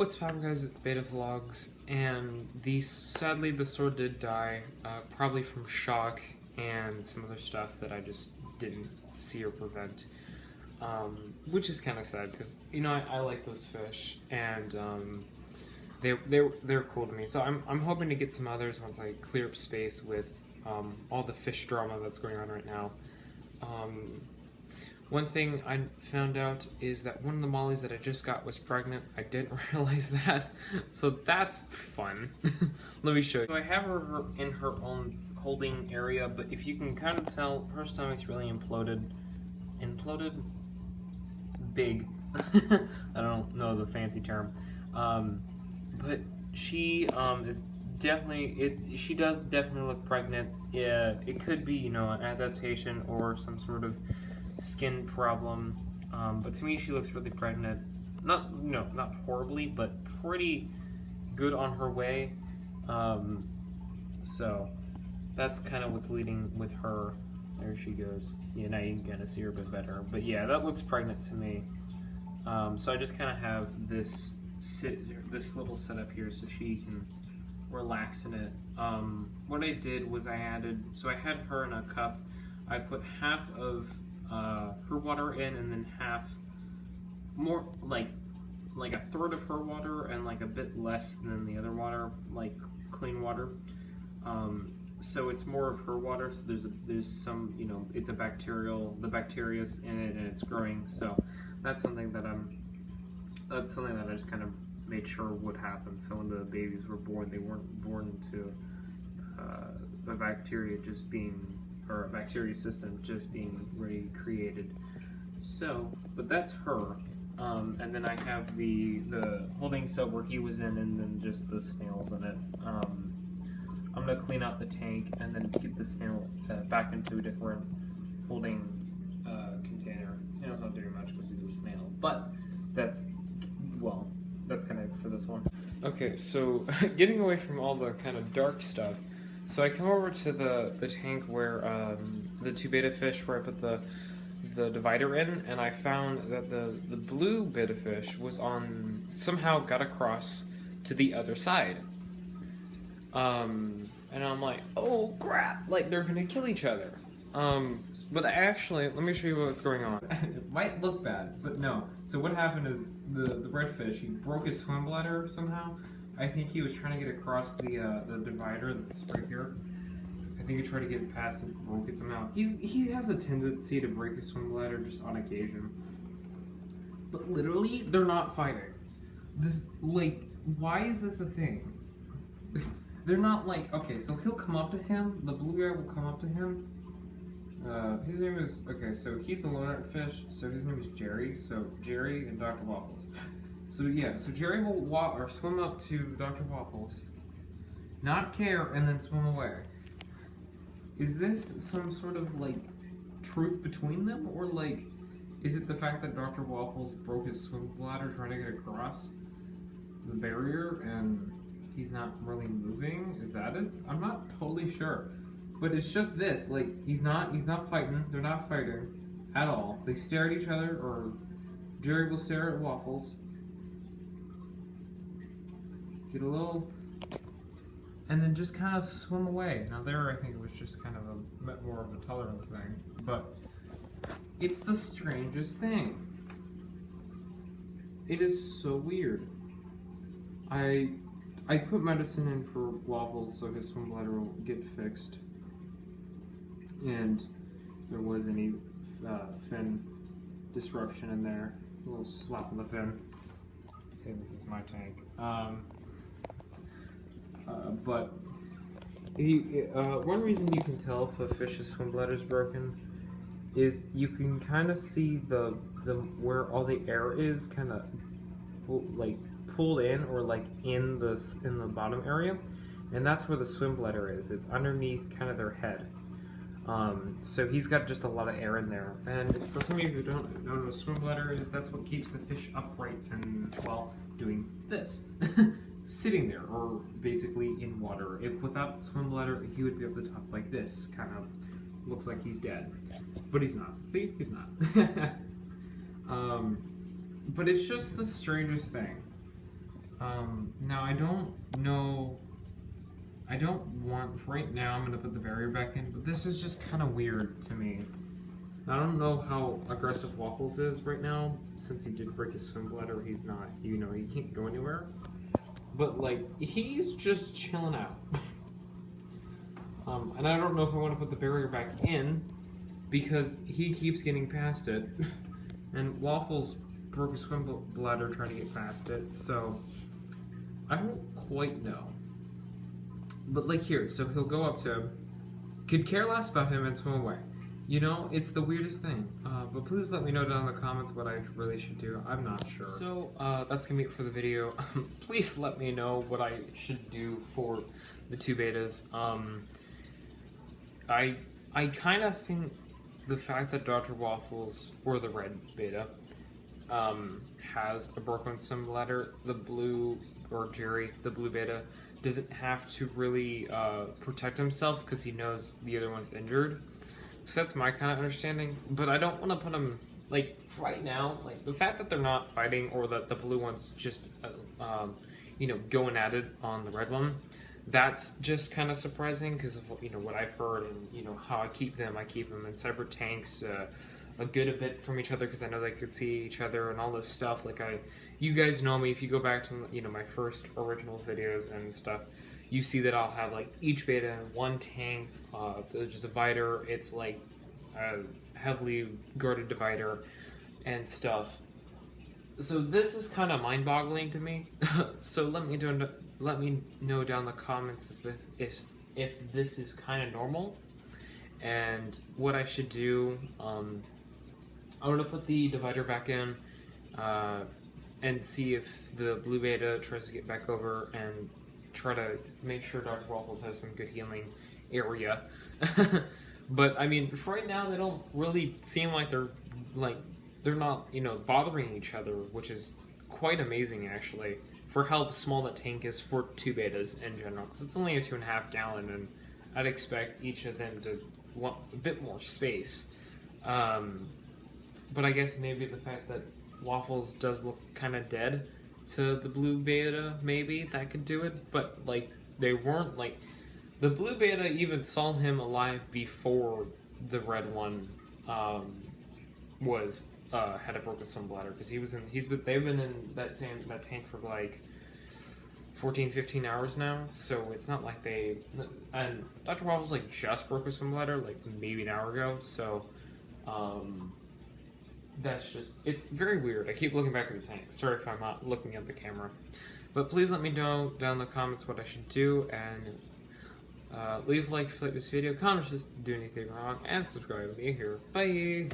What's poppin', guys? It's Beta Vlogs, and sadly the sword did die, probably from shock and some other stuff that I just didn't see or prevent, which is kind of sad because I like those fish, and they're cool to me. So I'm hoping to get some others once I clear up space with all the fish drama that's going on right now. One thing I found out is that one of the mollies that I just got was pregnant. I didn't realize that, so that's fun. Let me show you. So I have her in her own holding area, but if you can kind of tell, her stomach's really imploded. Big. I don't know the fancy term. But she is definitely, she does definitely look pregnant. Yeah, it could be, an adaptation or some sort of skin problem, but to me she looks really pregnant. Not horribly, but pretty good on her way. So that's kind of what's leading with her. There she goes. Yeah, now you can kind of see her a bit better. But yeah, that looks pregnant to me. So I just kind of have this little setup here so she can relax in it. What I did was I had her in a cup. I put half of her water in, and then half more, like a third of her water, and like a bit less than the other water, like clean water. So it's more of her water. So there's some, it's the bacteria's in it and it's growing. So that's something that I just kind of made sure would happen. So when the babies were born, they weren't born into the bacteria just being, or a bacteria system just being recreated. So, but that's her. And then I have the holding cell where he was in, and then just the snails in it. I'm gonna clean out the tank and then get the snail back into a different holding container. Snail's not doing much because he's a snail, but that's kind of for this one. Okay, so getting away from all the kind of dark stuff. So I come over to the tank where the two beta fish, where I put the divider in, and I found that the blue beta fish was somehow got across to the other side. And I'm like, oh crap, like they're gonna kill each other. But actually, let me show you what's going on. It might look bad, but no. So what happened is the red fish, he broke his swim bladder somehow. I think he was trying to get across the divider that's right here. I think he tried to get past and broke it somehow. He has a tendency to break his swim bladder just on occasion. But literally, they're not fighting. Why is this a thing? They're not okay, so he'll come up to him, the blue guy will come up to him. His name is, so he's the lone fish, so his name is Jerry. So Jerry and Dr. Waffles. So yeah, so Jerry will swim up to Dr. Waffles, not care, and then swim away. Is this some sort of truth between them, or is it the fact that Dr. Waffles broke his swim bladder trying to get across the barrier and he's not really moving? Is that it? I'm not totally sure, but it's just this. He's not fighting. They're not fighting at all. They stare at each other, or Jerry will stare at Waffles. Get a little, and then just kind of swim away. Now there, I think it was just kind of more of a tolerance thing, but it's the strangest thing. It is so weird. I put medicine in for Waffles so his swim bladder will get fixed, and there was any fin disruption in there. A little slap on the fin. Say this is my tank. But one reason you can tell if a fish's swim bladder is broken is you can kind of see the where all the air is kind of pulled in, or in the bottom area, and that's where the swim bladder is. It's underneath kind of their head. So he's got just a lot of air in there. And for some of you who don't know what a swim bladder is, that's what keeps the fish upright and while doing this. Sitting there, or basically in water. If without swim bladder, he would be up the top like this. Kind of looks like he's dead. But he's not. See? He's not. But it's just the strangest thing. I don't know. I don't want, right now I'm going to put the barrier back in, but this is just kind of weird to me. I don't know how aggressive Waffles is right now, since he did break his swim bladder, he's not, you know, he can't go anywhere. But, like, he's just chilling out. And I don't know if I want to put the barrier back in, because he keeps getting past it. And Waffles broke his swim bladder trying to get past it, so I don't quite know. But like here, so he'll go up to him, could care less about him and swim away. You know, it's the weirdest thing. But please let me know down in the comments what I really should do. I'm not sure. So, that's gonna be it for the video. Please let me know what I should do for the two betas. I kind of think the fact that Dr. Waffles, or the red beta, has a broken swim bladder, the blue, or Jerry, the blue beta, doesn't have to really protect himself because he knows the other one's injured. So that's my kind of understanding. But I don't want to put him, like, right now, like, the fact that they're not fighting or that the blue one's just, you know, going at it on the red one, that's just kind of surprising because of, you know, what I've heard and, you know, how I keep them in cyber tanks a good bit from each other because I know they could see each other and all this stuff. Like, you guys know me, if you go back to, you know, my first originals videos and stuff, you see that I'll have, like, each beta in one tank, there's just a divider, it's, like, a heavily guarded divider and stuff. So this is kind of mind-boggling to me. So let me know down in the comments if this is kind of normal and what I should do. I'm gonna put the divider back in and see if the blue beta tries to get back over and try to make sure Dr. Waffles has some good healing area. But I mean, for right now, they don't really seem like they're not, you know, bothering each other, which is quite amazing actually for how small that tank is for two betas in general, because it's only a 2.5 gallon, and I'd expect each of them to want a bit more space. But I guess maybe the fact that Waffles does look kind of dead to the blue beta, maybe that could do it. But like, they weren't, like, the blue beta even saw him alive before the red one was had a broken swim bladder, because they've been in that tank for like 14-15 hours now, so it's not like and Dr. Waffles like just broke his swim bladder like maybe an hour ago, so that's just, it's very weird. I keep looking back at the tank. Sorry if I'm not looking at the camera. But please let me know down in the comments what I should do, and leave a like if you like this video, comment if you didn't do anything wrong, and subscribe to me here. Bye!